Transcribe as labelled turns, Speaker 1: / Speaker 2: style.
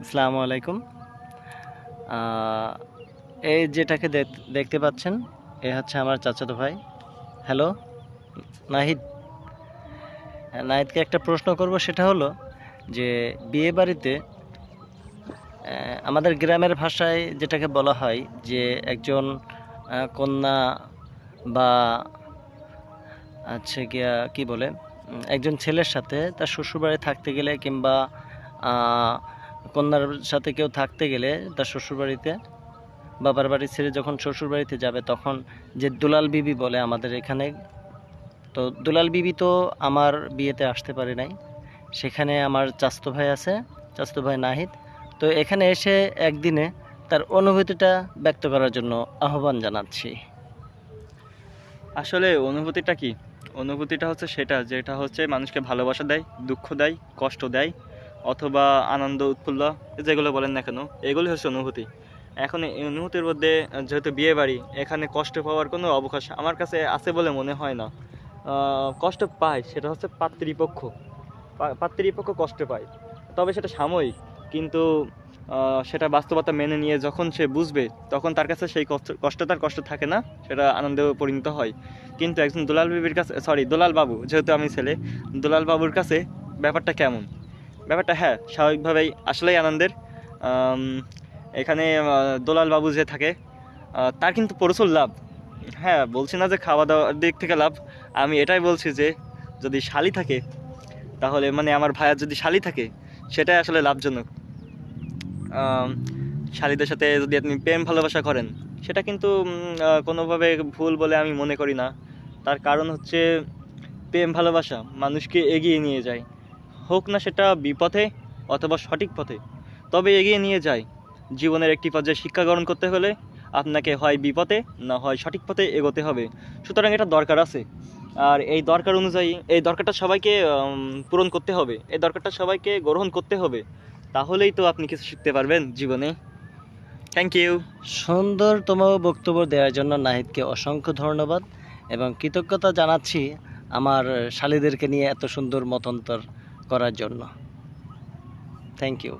Speaker 1: আসসালামু আলাইকুম। আহ, এই যেটাকে দেখতে পাচ্ছেন, এ হচ্ছে আমার চাচাতো ভাই। হ্যালো নাহিদ। নাহিদকে একটা প্রশ্ন করব, সেটা হলো যে বিয়ে বাড়িতে আমাদের গ্রামের ভাষায় যেটাকে বলা হয় যে একজন কন্যা বা গিয়া কি বলে, একজন ছেলের সাথে তার শ্বশুরবাড়ি থাকতে গেলে কিংবা আহ, কন্যার সাথে কেউ থাকতে গেলে তার শ্বশুরবাড়িতে, বাবার বাড়ি ছেড়ে যখন শ্বশুর বাড়িতে যাবে তখন যে দুলাল বিবি বলে আমাদের এখানে। তো দুলাল বিবি তো আমার বিয়েতে আসতে পারে নাই, সেখানে আমার চাচতো ভাই আছে, চাচতো ভাই নাহিদ। তো এখানে এসে একদিনে তার অনুভূতিটা ব্যক্ত করার জন্য আহ্বান জানাচ্ছি।
Speaker 2: আসলে অনুভূতিটা কি? অনুভূতিটা হচ্ছে সেটা যেটা হচ্ছে মানুষকে ভালোবাসা দেয়, দুঃখ দেয়, কষ্ট দেয়, অথবা আনন্দ উৎফুল্ল, যেগুলো বলেন না কেন, এগুলি হচ্ছে অনুভূতি। এখন এই অনুভূতির মধ্যে যেহেতু বিয়ে বাড়ি, এখানে কষ্ট পাওয়ার কোনো অবকাশ আমার কাছে আছে বলে মনে হয় না। কষ্ট পায় সেটা হচ্ছে পাত্রীপক্ষ, পাত্রীপক্ষ কষ্ট পায়, তবে সেটা সাময়িক। কিন্তু সেটা বাস্তবতা মেনে নিয়ে যখন সে বুঝবে, তখন তার কাছে সেই কষ্ট তার কষ্ট থাকে না, সেটা আনন্দে পরিণত হয়। কিন্তু একজন দুলাল বিবির কাছে, সরি দুলাল বাবু, যেহেতু আমি ছেলে, দুলাল বাবুর কাছে ব্যাপারটা কেমন? ব্যাপারটা হ্যাঁ স্বাভাবিকভাবেই আসলেই আনন্দের। আম, এখানে দুলাল বাবু যে থাকে, তার কিন্তু প্রচুর লাভ। হ্যাঁ, বলছি না যে খাওয়া দাওয়ার দিক থেকে লাভ, আমি এটাই বলছি যে যদি শালি থাকে, তাহলে মানে আমার ভাইয়ার যদি শালি থাকে, সেটাই আসলে লাভজনক। আম, শালিদের সাথে যদি আপনি প্রেম ভালোবাসা করেন, সেটা কিন্তু কোনোভাবে ভুল বলে আমি মনে করি না। তার কারণ হচ্ছে প্রেম ভালোবাসা মানুষকে এগিয়ে নিয়ে যায়, হোক না সেটা বিপথে অথবা সঠিক পথে, তবে এগিয়ে নিয়ে যায়। জীবনের একটি পর্যায়ে শিক্ষা গ্রহণ করতে হলে আপনাকে হয় বিপথে, না হয় সঠিক পথে এগোতে হবে। সুতরাং এটা দরকার আছে। আর এই দরকার অনুযায়ী এই দরকারটা সবাইকে পূরণ করতে হবে, এই দরকারটা সবাইকে গ্রহণ করতে হবে। তাহলেই তো আপনি কিছু শিখতে পারবেন জীবনে। Thank you.
Speaker 1: সুন্দরতম বক্তব্য দেওয়ার জন্য নাহিদকে অসংখ্য ধন্যবাদ এবং কৃতজ্ঞতা জানাচ্ছি আমার শালীদেরকে নিয়ে এত সুন্দর মতান্তর করার জন্য। Thank you.